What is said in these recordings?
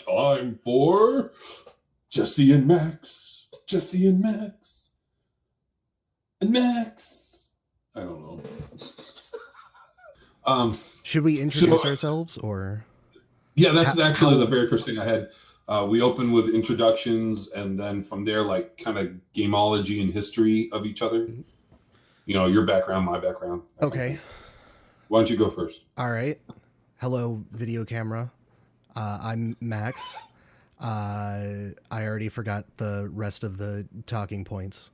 Time for Jesse and Max. Jesse and Max. And Max. I don't know. Should we introduce ourselves or? Yeah, that's actually the very first thing I had. We open with introductions, and then from there, like kind of gameology and history of each other. You know, your background, my background. Okay. Why don't you go first? All right. Hello, video camera. I'm Max. I already forgot the rest of the talking points.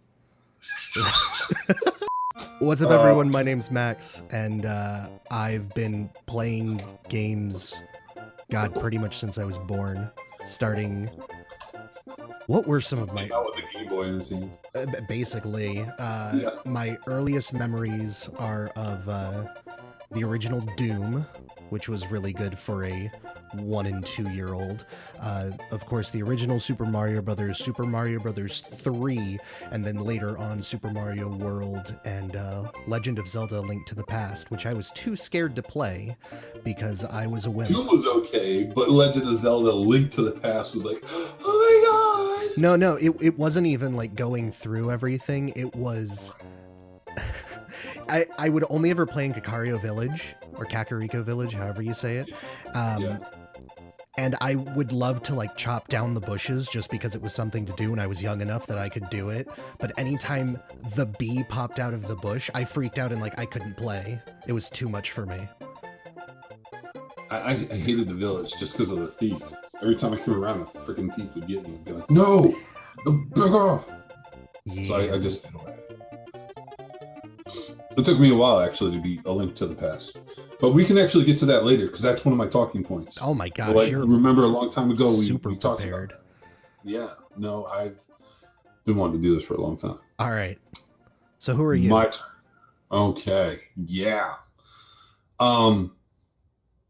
What's up, everyone? My name's Max, and I've been playing games, God, pretty much since I was born. Starting, what were some of my? With the Game Boy and scene. Basically, my earliest memories are of the original Doom, which was really good for a 1 and 2 year old. Of course, the original Super Mario Brothers, Super Mario Brothers 3, and then later on Super Mario World and Legend of Zelda: Link to the Past, which I was too scared to play because I was a wimp. Doom was okay, but Legend of Zelda: Link to the Past was like, oh my god! No, it wasn't even like going through everything. It was... I would only ever play in Kakariko Village, or Kakariko Village, however you say it. And I would love to like chop down the bushes just because it was something to do and I was young enough that I could do it. But anytime the bee popped out of the bush, I freaked out and like I couldn't play. It was too much for me. I hated the village just because of the thief. Every time I came around, the freaking thief would get me and be like, no, back off. Yeah. So I just... It took me a while, actually, to be A Link to the Past. But we can actually get to that later, because that's one of my talking points. Oh my gosh, like, remember a long time ago, we talked prepared. About that. Yeah, no, I've been wanting to do this for a long time. All right. So who are you? My turn. Okay, yeah.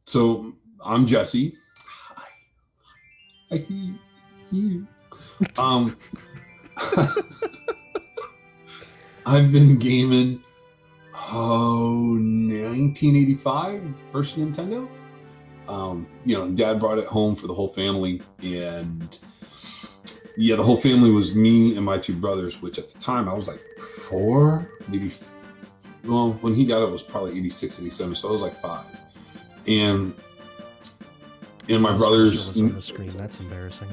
So I'm Jesse. I see you. I've been gaming 1985, first Nintendo. Dad brought it home for the whole family, and the whole family was me and my two brothers, which at the time I was like 4, maybe. Well, when he got it was probably 86, 87, so I was like 5. And my brothers was on the screen. That's embarrassing.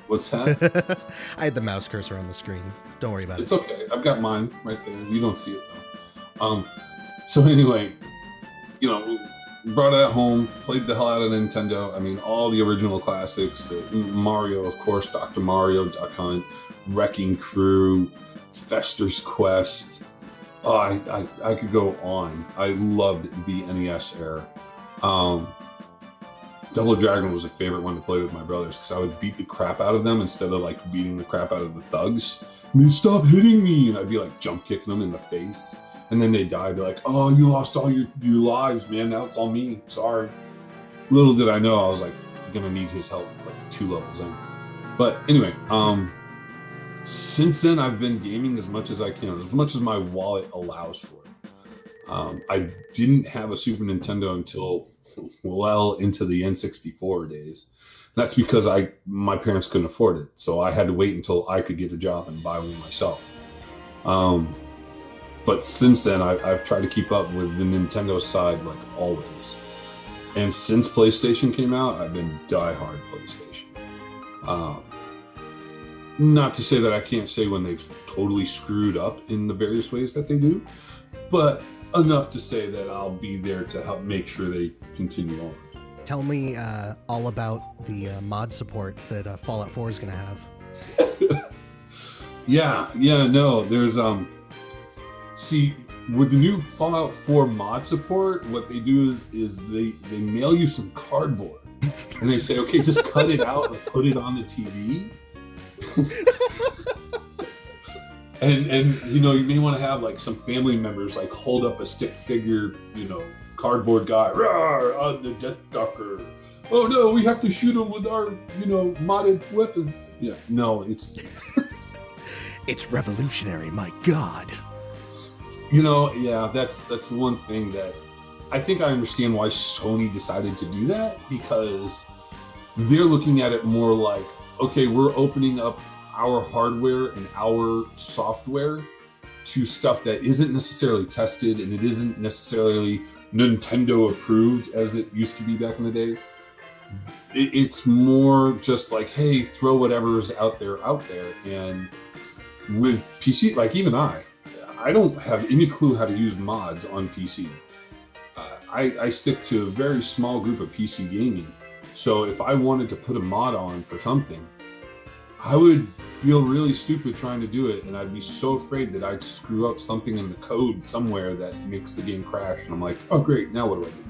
What's that? I had the mouse cursor on the screen. Don't worry about it. It's okay. I've got mine right there. You don't see it though. So anyway, brought it at home, played the hell out of Nintendo. I mean, all the original classics. Mario, of course, Dr. Mario, Duck Hunt, Wrecking Crew, Fester's Quest. Oh, I could go on. I loved the NES era. Double Dragon was a favorite one to play with my brothers because I would beat the crap out of them instead of like beating the crap out of the thugs. I mean, stop hitting me! And I'd be like jump kicking them in the face. And then they'd die. I'd be like, oh, you lost all your lives, man. Now it's all me. Sorry. Little did I know I was like gonna need his help like 2 levels in. But anyway, since then I've been gaming as much as I can, as much as my wallet allows for it. I didn't have a Super Nintendo until well into the N64 days. That's because my parents couldn't afford it, so I had to wait until I could get a job and buy one myself. But since then, I've tried to keep up with the Nintendo side like always. And since PlayStation came out, I've been diehard PlayStation. Not to say that I can't say when they've totally screwed up in the various ways that they do, but enough to say that I'll be there to help make sure they continue on. Tell me all about the mod support that Fallout 4 is going to have. There's see, with the new Fallout 4 mod support, what they do is they mail you some cardboard and they say, okay, just cut it out and put it on the TV. And you may want to have like some family members like hold up a stick figure, cardboard guy, rawr, on the Death Stalker. Oh no, we have to shoot him with our, modded weapons. Yeah, no, it's it's revolutionary, my God. That's one thing that I think I understand why Sony decided to do that, because they're looking at it more like, okay, we're opening up our hardware and our software to stuff that isn't necessarily tested, and it isn't necessarily Nintendo approved as it used to be back in the day. It's more just like, hey, throw whatever's out there. And with PC, like even I don't have any clue how to use mods on PC. I stick to a very small group of PC gaming. So if I wanted to put a mod on for something, I would feel really stupid trying to do it, and I'd be so afraid that I'd screw up something in the code somewhere that makes the game crash, and I'm like, oh great, now what do I do?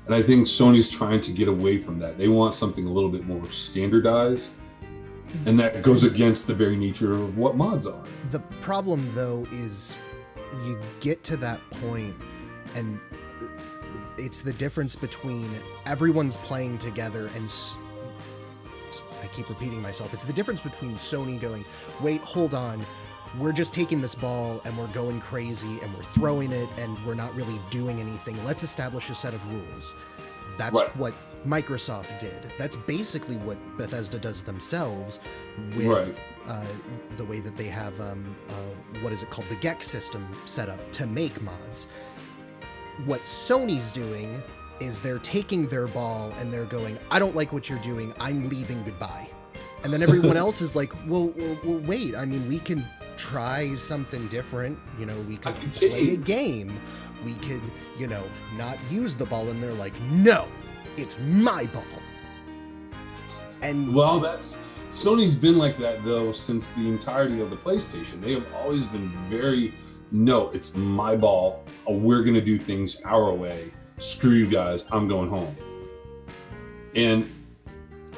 And I think Sony's trying to get away from that. They want something a little bit more standardized, and that goes against the very nature of what mods are. The problem, though, is you get to that point, and it's the difference between everyone's playing together and... I keep repeating myself. It's the difference between Sony going, wait, hold on, we're just taking this ball and we're going crazy and we're throwing it and we're not really doing anything. Let's establish a set of rules. That's right. What Microsoft did. That's basically what Bethesda does themselves with right. The way that they have, what is it called? The GEC system set up to make mods. What Sony's doing is they're taking their ball and they're going, I don't like what you're doing, I'm leaving, goodbye. And then everyone else is like, well, wait, I mean, we can try something different. You know, we could play a game. We could, you know, not use the ball. And they're like, no, it's my ball. And well, Sony's been like that, though, since the entirety of the PlayStation. They have always been very, no, it's my ball. We're going to do things our way. Screw you guys, I'm going home. And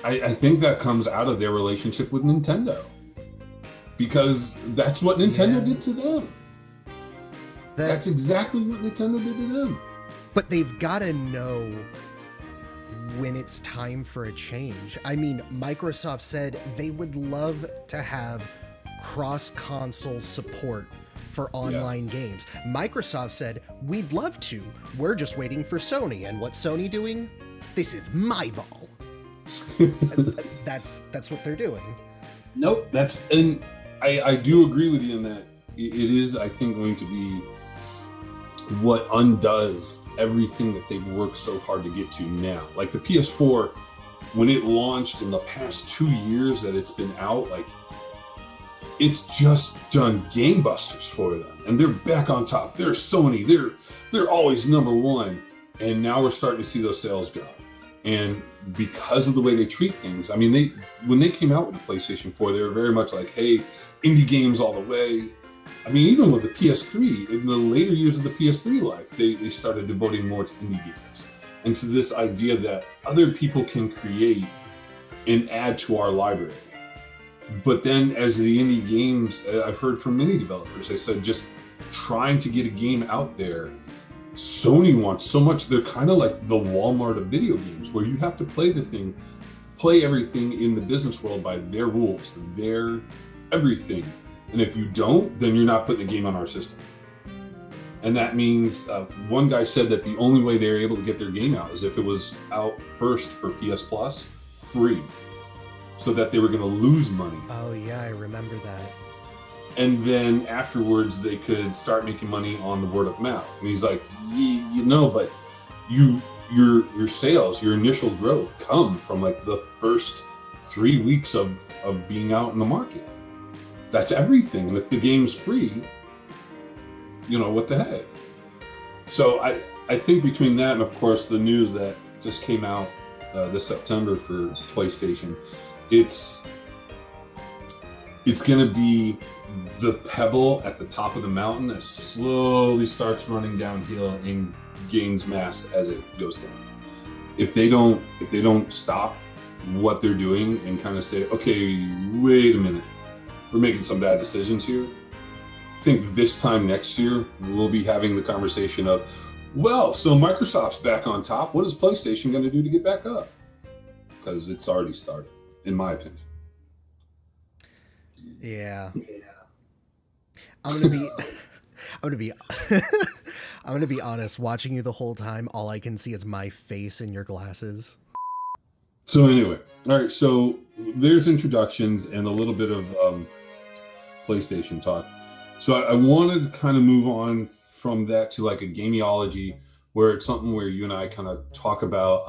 I think that comes out of their relationship with Nintendo, because that's what Nintendo did to them. That's exactly what Nintendo did to them. But they've got to know when it's time for a change. I mean, Microsoft said they would love to have cross-console support for online games. Microsoft said, we'd love to. We're just waiting for Sony. And what's Sony doing? This is my ball. That's what they're doing. Nope. And I do agree with you in that it is, I think, going to be what undoes everything that they've worked so hard to get to now. Like the PS4, when it launched in the past 2 years that it's been out, like, it's just done gangbusters for them, and they're back on top. They're Sony. They're always number one, and now we're starting to see those sales drop. And because of the way they treat things, I mean, when they came out with the PlayStation 4, they were very much like, hey, indie games all the way. I mean, even with the PS3, in the later years of the PS3 life, they started devoting more to indie games and to this idea that other people can create and add to our library. But then as the indie games, I've heard from many developers, they said just trying to get a game out there, Sony wants so much. They're kind of like the Walmart of video games, where you have to play everything in the business world by their rules, their everything. And if you don't, then you're not putting the game on our system. And that means one guy said that the only way they were able to get their game out is if it was out first for PS Plus, free. So that they were going to lose money. Oh yeah, I remember that. And then afterwards, they could start making money on the word of mouth. And he's like, you know, but your sales, your initial growth come from like the first 3 weeks of being out in the market. That's everything. And if the game's free, you know, what the heck? So I think between that and, of course, the news that just came out this September for PlayStation, it's going to be the pebble at the top of the mountain that slowly starts running downhill and gains mass as it goes down. If they don't stop what they're doing and kind of say, okay, wait a minute, we're making some bad decisions here, I think this time next year we'll be having the conversation of, well, so Microsoft's back on top. What is PlayStation going to do to get back up? Because it's already started, in my opinion. Yeah. I'm gonna be I'm gonna be honest. Watching you the whole time, all I can see is my face in your glasses. So anyway, all right. So there's introductions and a little bit of PlayStation talk. So I wanted to kind of move on from that to like a gameology, where it's something where you and I kind of talk about,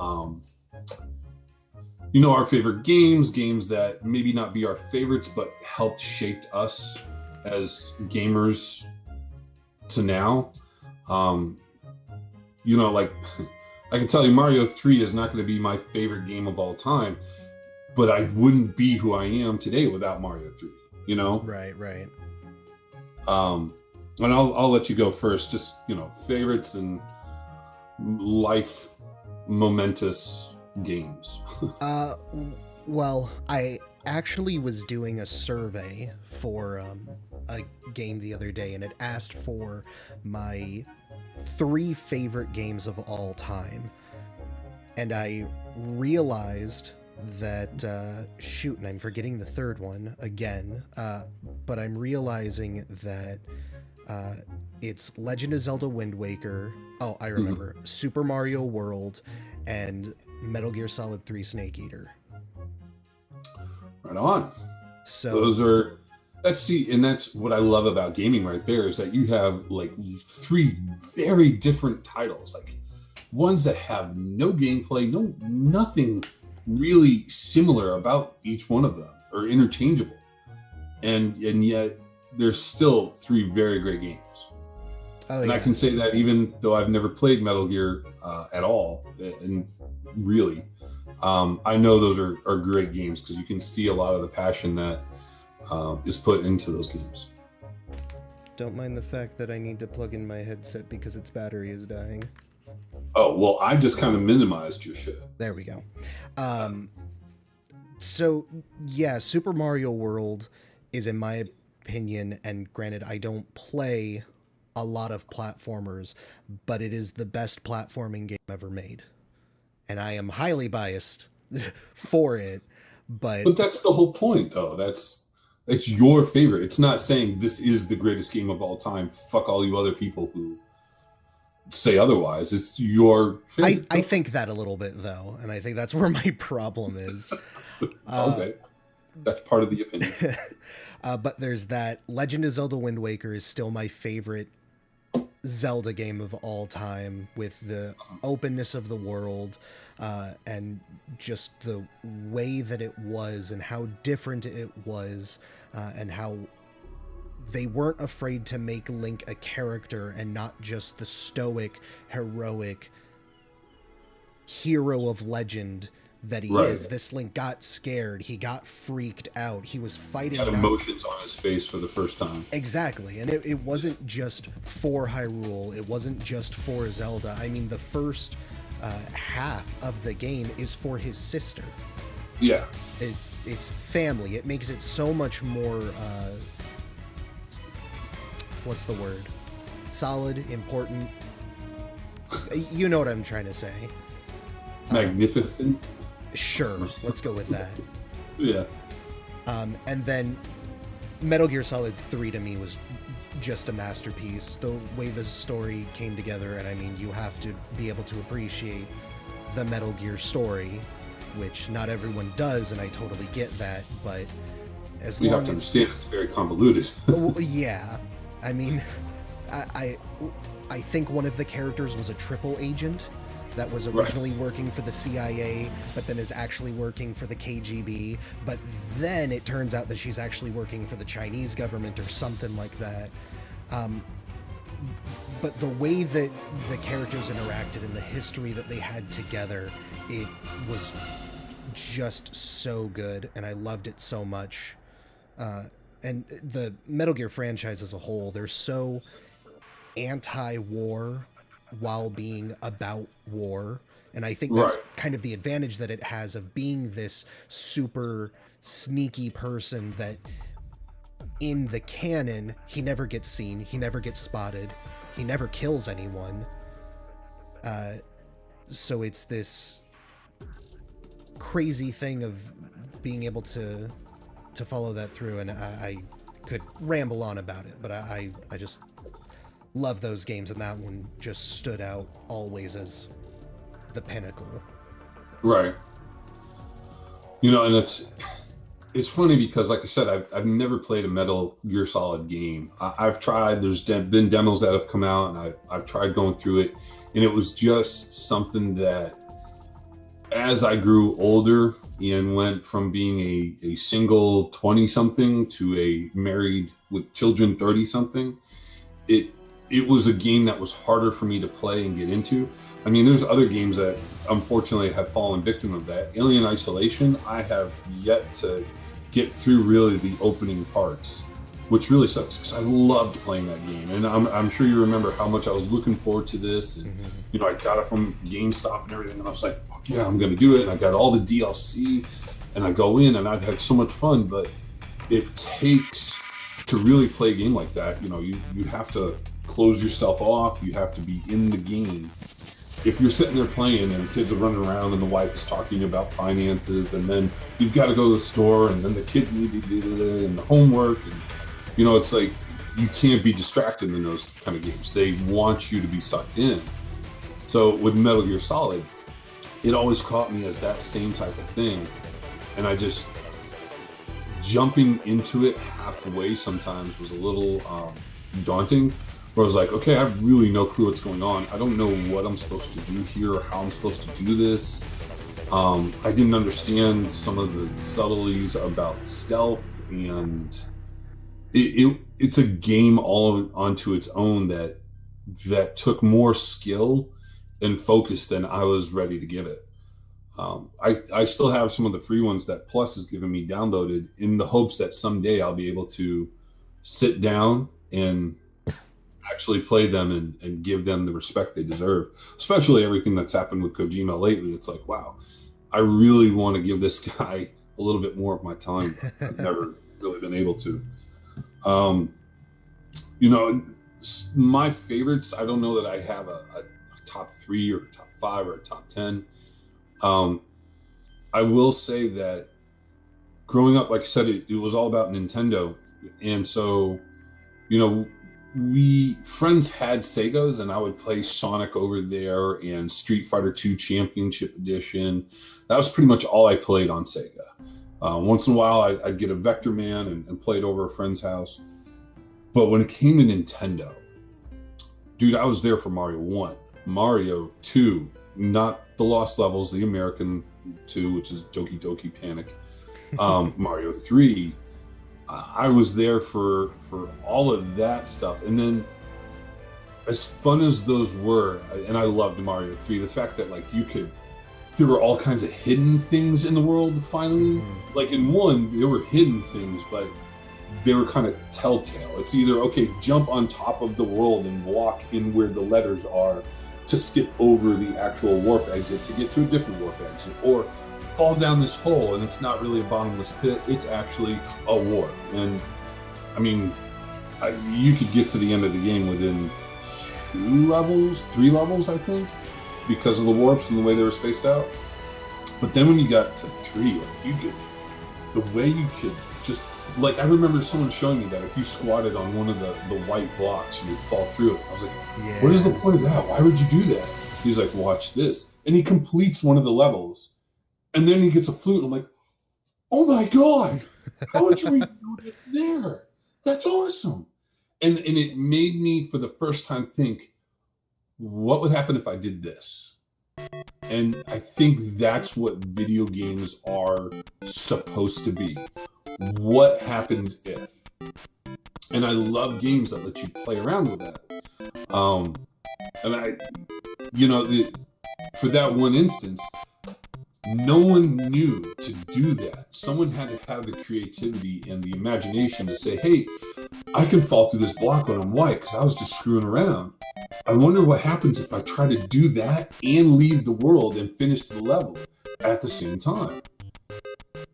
our favorite games that maybe not be our favorites, but helped shape us as gamers to now. Like I can tell you, Mario 3 is not going to be my favorite game of all time, but I wouldn't be who I am today without Mario 3. Right. And I'll let you go first. Just favorites and life momentous games. Well, I actually was doing a survey for a game the other day, and it asked for my 3 favorite games of all time. And I realized that, shoot, and I'm forgetting the third one again, but I'm realizing that it's Legend of Zelda Wind Waker. Oh, I remember. Super Mario World and Metal Gear Solid 3 Snake Eater. Right on. So that's what I love about gaming right there, is that you have like 3 very different titles, like ones that have no gameplay, nothing really similar about each one of them, or interchangeable, and yet there's still 3 very great games. Oh, and yeah. I can say that even though I've never played Metal Gear at all, and really, I know those are great games, because you can see a lot of the passion that is put into those games. Don't mind the fact that I need to plug in my headset because its battery is dying. Oh, well, I just kind of minimized your shit. There we go. So, yeah, Super Mario World is, in my opinion, and granted, I don't play a lot of platformers, but it is the best platforming game ever made. And I am highly biased for it, But that's the whole point, though. It's your favorite. It's not saying this is the greatest game of all time. Fuck all you other people who say otherwise. It's your favorite. I think that a little bit, though, and I think that's where my problem is. Okay. That's part of the opinion. But there's that. Legend of Zelda Wind Waker is still my favorite Zelda game of all time, with the openness of the world, and just the way that it was and how different it was, and how they weren't afraid to make Link a character and not just the stoic, heroic hero of legend that he is. This Link got scared. He got freaked out. He was fighting. He had emotions on his face for the first time. Exactly. And it wasn't just for Hyrule. It wasn't just for Zelda. I mean, the first half of the game is for his sister. Yeah. It's family. It makes it so much more, what's the word? Solid, important. You know what I'm trying to say. Magnificent. Sure, let's go with that. Yeah. And then Metal Gear Solid 3 to me was just a masterpiece. The way the story came together, and I mean, you have to be able to appreciate the Metal Gear story, which not everyone does, and I totally get that, but as you long have to as... understand it's very convoluted. Yeah. I mean, I think one of the characters was a triple agent that was originally working for the CIA, but then is actually working for the KGB. But then it turns out that she's actually working for the Chinese government or something like that. But the way that the characters interacted and the history that they had together, it was just so good, and I loved it so much. And the Metal Gear franchise as a whole, they're so anti-war while being about war, and I think that's kind of the advantage that it has of being this super sneaky person that in the canon he never gets seen, he never gets spotted, he never kills anyone, so it's this crazy thing of being able to follow that through. And I could ramble on about it, but I just love those games, and that one just stood out always as the pinnacle. Right. You know, and it's funny because, like I said, I've never played a Metal Gear Solid game. I've tried. There's been demos that have come out, and I've tried going through it, and it was just something that, as I grew older and went from being a single 20-something to a married with children 30-something, it was a game that was harder for me to play and get into. I mean, there's other games that unfortunately have fallen victim of that. Alien Isolation, I have yet to get through really the opening parts, which really sucks because I loved playing that game. And I'm sure you remember how much I was looking forward to this. And, you know, I got it from GameStop and everything. And I was like, oh, yeah, I'm going to do it. And I got all the DLC and I go in and I've had so much fun. But it takes, to really play a game like that, you know, you have to close yourself off. You have to be in the game. If you're sitting there playing and kids are running around and the wife is talking about finances, and then you've got to go to the store, and then the kids need to do it, and the homework, and you know, it's like you can't be distracted in those kind of games. They want you to be sucked in. So with Metal Gear Solid, it always caught me as that same type of thing, and I just jumping into it halfway sometimes was a little daunting. Where I was like, okay, I have really no clue what's going on. I don't know what I'm supposed to do here or how I'm supposed to do this. I didn't understand some of the subtleties about stealth, and it's a game all onto its own that took more skill and focus than I was ready to give it. I still have some of the free ones that Plus has given me downloaded in the hopes that someday I'll be able to sit down and actually play them and give them the respect they deserve, especially everything that's happened with Kojima lately. It's like, wow, I really want to give this guy a little bit more of my time. I've never really been able to. You know, my favorites, I don't know that I have a top 3 or a top 5 or a top 10. I will say that growing up, like I said, it was all about Nintendo. And so, you know, friends had Segas, and I would play Sonic over there and Street Fighter II Championship Edition. That was pretty much all I played on Sega. Once in a while, I'd get a Vector Man and play it over a friend's house. But when it came to Nintendo, dude, I was there for Mario 1. Mario 2, not the Lost Levels, the American 2, which is Doki Doki Panic. Mario 3, I was there for all of that stuff. And then, as fun as those were, and I loved Mario 3, the fact that like there were all kinds of hidden things in the world finally. Like in 1, there were hidden things, but they were kind of telltale. It's either, okay, jump on top of the world and walk in where the letters are to skip over the actual warp exit to get to a different warp exit, or fall down this hole and it's not really a bottomless pit, it's actually a warp. And I mean, you could get to the end of the game within 3 levels, I think, because of the warps and the way they were spaced out. But then when you got to 3, like, the way you could just, like, I remember someone showing me that if you squatted on one of the white blocks, you'd fall through it. I was like, yeah. What is the point of that? Why would you do that? He's like, watch this. And he completes one of the levels. And then he gets a flute, and I'm like, oh my God, how would you do it there? That's awesome. And it made me, for the first time, think, what would happen if I did this? And I think that's what video games are supposed to be. What happens if? And I love games that let you play around with that. And I, you know, for that one instance, no one knew to do that. Someone had to have the creativity and the imagination to say, hey, I can fall through this block when I'm white because I was just screwing around. I wonder what happens if I try to do that and leave the world and finish the level at the same time.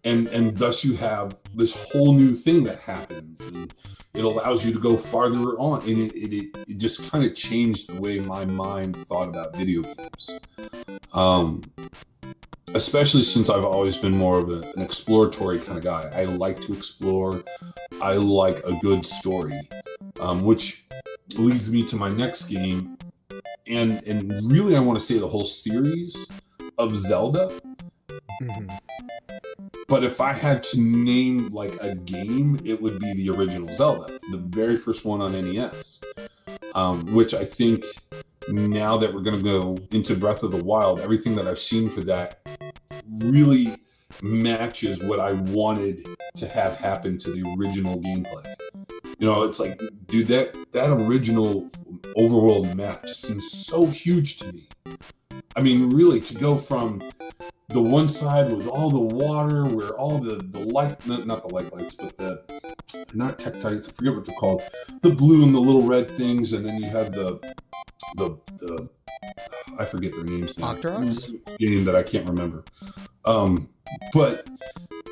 And thus you have this whole new thing that happens, and it allows you to go farther on. And it just kind of changed the way my mind thought about video games. Especially since I've always been more of an exploratory kind of guy. I like to explore. I like a good story, which leads me to my next game, and really I want to say the whole series of Zelda. Mm-hmm. But if I had to name like a game, it would be the original Zelda, the very first one on NES, which I think now that we're going to go into Breath of the Wild, everything that I've seen for that really matches what I wanted to have happen to the original gameplay. You know, it's like, dude, that original overworld map just seems so huge to me. I mean, really, to go from the one side with all the water, where all the light, not the light lights, but they're not tektites, I forget what they're called, the blue and the little red things, and then you have the I forget their names now. Octoroks? Game that I can't remember. But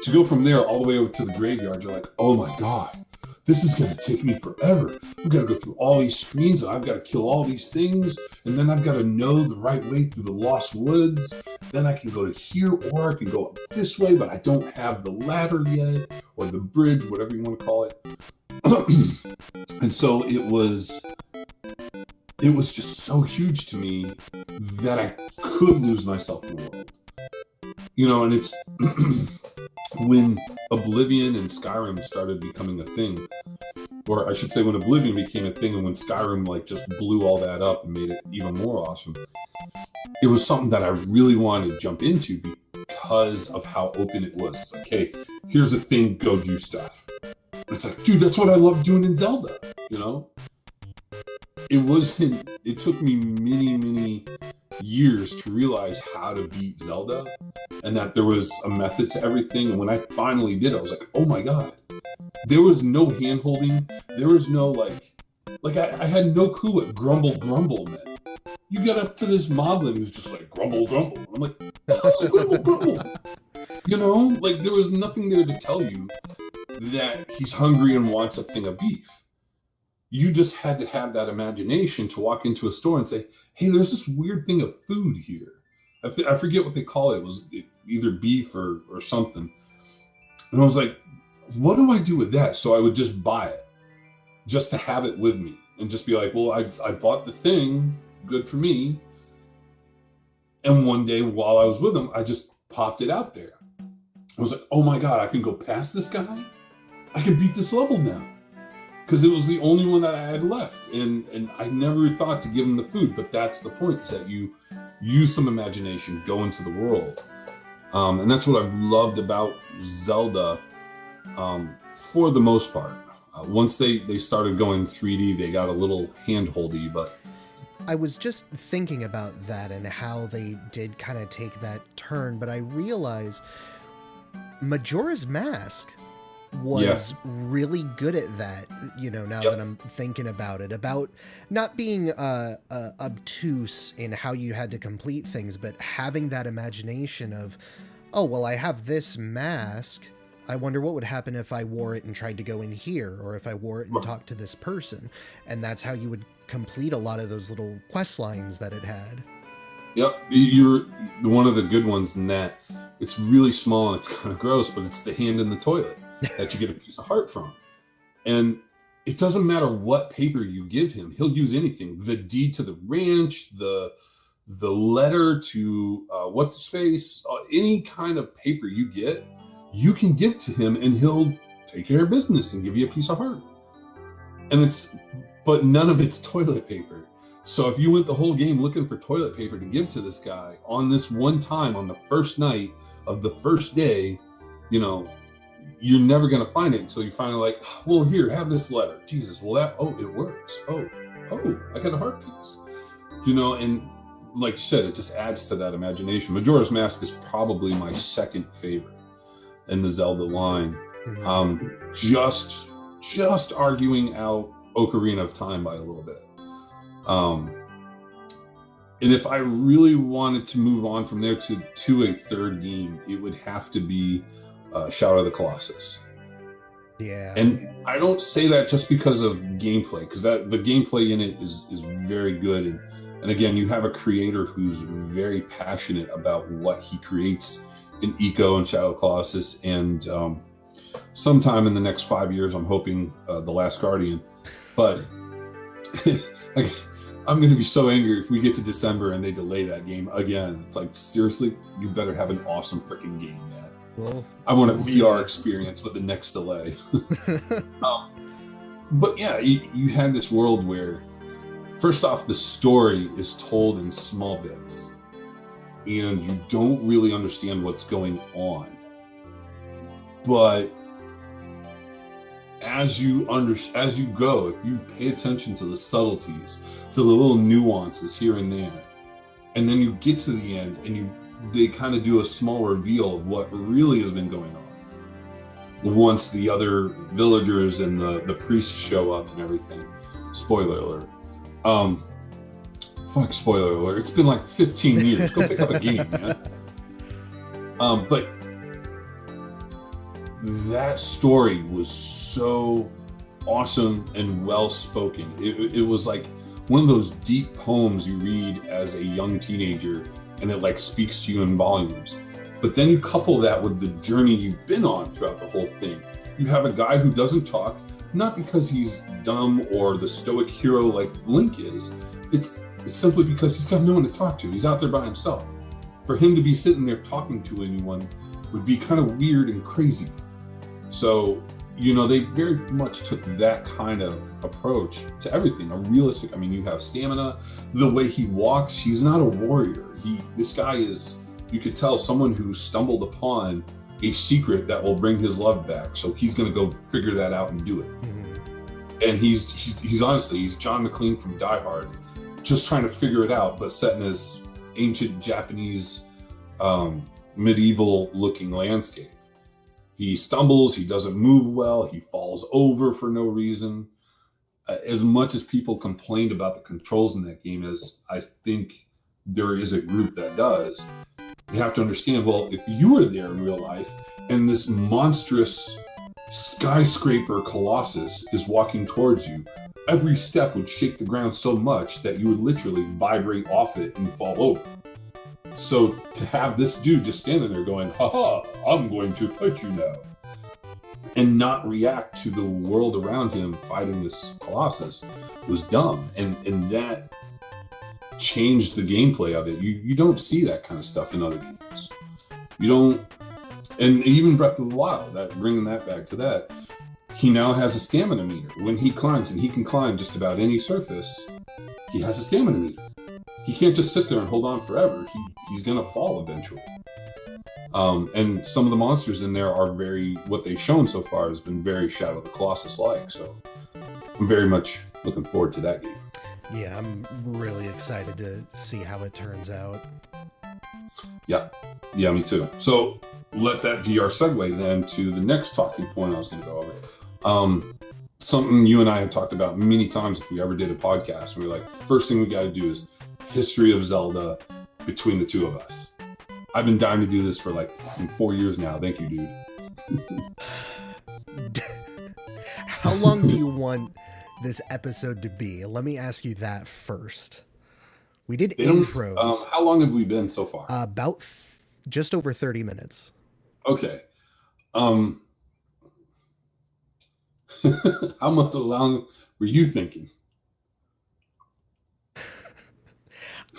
to go from there all the way over to the graveyard, you're like, oh my god, this is going to take me forever. I've got to go through all these screens, and I've got to kill all these things, and then I've got to know the right way through the Lost Woods. Then I can go to here, or I can go up this way, but I don't have the ladder yet, or the bridge, whatever you want to call it. And so it was just so huge to me that I could lose myself in the world. You know, and it's when Oblivion and Skyrim started becoming a thing, or I should say when Oblivion became a thing and when Skyrim like just blew all that up and made it even more awesome, it was something that I really wanted to jump into because of how open it was. It's like, hey, here's a thing, go do stuff. And it's like, dude, that's what I love doing in Zelda, you know? It took me many years to realize how to beat Zelda, and that there was a method to everything. And when I finally did, I was like, oh my god, there was no hand holding, there was no like I had no clue what grumble meant. You get up to this moblin who's just like grumble. I'm like, what the hell is grumble? You know, like there was nothing there to tell you that he's hungry and wants a thing of beef. You just had to have that imagination to walk into a store and say, hey, there's this weird thing of food here. I forget what they call it. It was either beef or something. And I was like, what do I do with that? So I would just buy it just to have it with me and just be like, well, I bought the thing, good for me. And one day while I was with him, I just popped it out there. I was like, oh my God, I can go past this guy? I can beat this level now. Because it was the only one that I had left. And I never thought to give him the food, but that's the point, is that you use some imagination, go into the world. And that's what I've loved about Zelda for the most part. Once they started going 3D, they got a little hand-holdy, but... I was just thinking about that and how they did kind of take that turn, but I realized Majora's Mask was really good at that, you know, now that I'm thinking about it, about not being obtuse in how you had to complete things, but having that imagination of, oh, well, I have this mask. I wonder what would happen if I wore it and tried to go in here, or if I wore it and talked to this person. And that's how you would complete a lot of those little quest lines that it had. Yep, you're one of the good ones in that it's really small and it's kind of gross, but it's the hand in the toilet that you get a piece of heart from. And it doesn't matter what paper you give him, he'll use anything. The deed to the ranch, the letter to what's his face, any kind of paper you get, you can give to him and he'll take care of business and give you a piece of heart. But none of it's toilet paper. So if you went the whole game looking for toilet paper to give to this guy on this one time, on the first night of the first day, you know, you're never going to find it until you finally like, well, here, have this letter. Jesus, well, it works. Oh, I got a heart piece. You know, and like you said, it just adds to that imagination. Majora's Mask is probably my second favorite in the Zelda line. Mm-hmm. Just arguing out Ocarina of Time by a little bit. And if I really wanted to move on from there to a third game, it would have to be Shadow of the Colossus. Yeah. And I don't say that just because of gameplay, because the gameplay in it is very good. And again, you have a creator who's very passionate about what he creates in Eco and Shadow of the Colossus. And sometime in the next 5 years, I'm hoping The Last Guardian. But like, I'm going to be so angry if we get to December and they delay that game again. It's like, seriously, you better have an awesome freaking game, man. Well, I want a VR experience with the next delay. But yeah, you had this world where, first off, the story is told in small bits, and you don't really understand what's going on. But as you go, if you pay attention to the subtleties, to the little nuances here and there, and then you get to the end and they kind of do a small reveal of what really has been going on once the other villagers and the priests show up and everything. Spoiler alert. Fuck, spoiler alert. It's been like 15 years. Go pick up a game, man. But that story was so awesome and well spoken. It was like one of those deep poems you read as a young teenager, and it like speaks to you in volumes. But then you couple that with the journey you've been on throughout the whole thing. You have a guy who doesn't talk, not because he's dumb or the stoic hero like Link is. It's simply because he's got no one to talk to. He's out there by himself. For him to be sitting there talking to anyone would be kind of weird and crazy. So, they very much took that kind of approach to everything. A realistic, you have stamina, the way he walks, he's not a warrior. This guy is, you could tell, someone who stumbled upon a secret that will bring his love back. So he's going to go figure that out and do it. Mm-hmm. And he's honestly, he's John McClane from Die Hard, just trying to figure it out, but set in this ancient Japanese, medieval looking landscape. He stumbles, he doesn't move well, he falls over for no reason. As much as people complained about the controls in that game, as I think there is a group that does, you have to understand, well, if you were there in real life and this monstrous skyscraper colossus is walking towards you, every step would shake the ground so much that you would literally vibrate off it and fall over. So to have this dude just standing there going, haha, I'm going to fight you now, and not react to the world around him fighting this colossus was dumb. And that changed the gameplay of it. You don't see that kind of stuff in other games. You don't, and even Breath of the Wild, that bringing that back to that, he now has a stamina meter. When he climbs, and he can climb just about any surface, he has a stamina meter. He can't just sit there and hold on forever. He's gonna fall eventually. And some of the monsters in there are what they've shown so far has been very Shadow of the Colossus-like. So I'm very much looking forward to that game. Yeah, I'm really excited to see how it turns out. Yeah, me too. So let that be our segue then to the next talking point I was gonna go over. Something you and I have talked about many times if we ever did a podcast. We were like, first thing we got to do is history of Zelda between the two of us. I've been dying to do this for like 4 years now. Thank you, dude. How long do you want this episode to be? Let me ask you that first. We did intros. How long have we been so far? About just over 30 minutes. Okay. How much long were you thinking?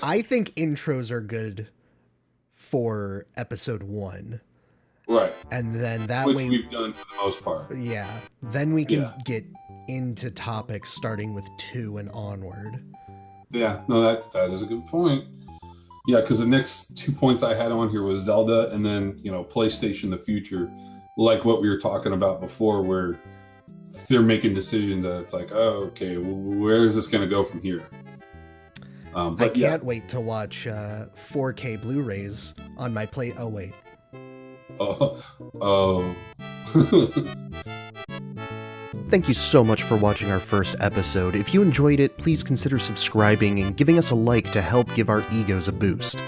I think intros are good for episode 1. Right. And then that Which way we've done for the most part. Yeah. Then we can get into topics starting with 2 and onward. Yeah, no, that is a good point. Yeah, because the next 2 points I had on here was Zelda and then, PlayStation the future, like what we were talking about before, where they're making decisions that it's like, oh, okay, where is this going to go from here? But I can't wait to watch 4K Blu-rays on my plate. Oh, wait. Oh. Thank you so much for watching our first episode. If you enjoyed it, please consider subscribing and giving us a like to help give our egos a boost.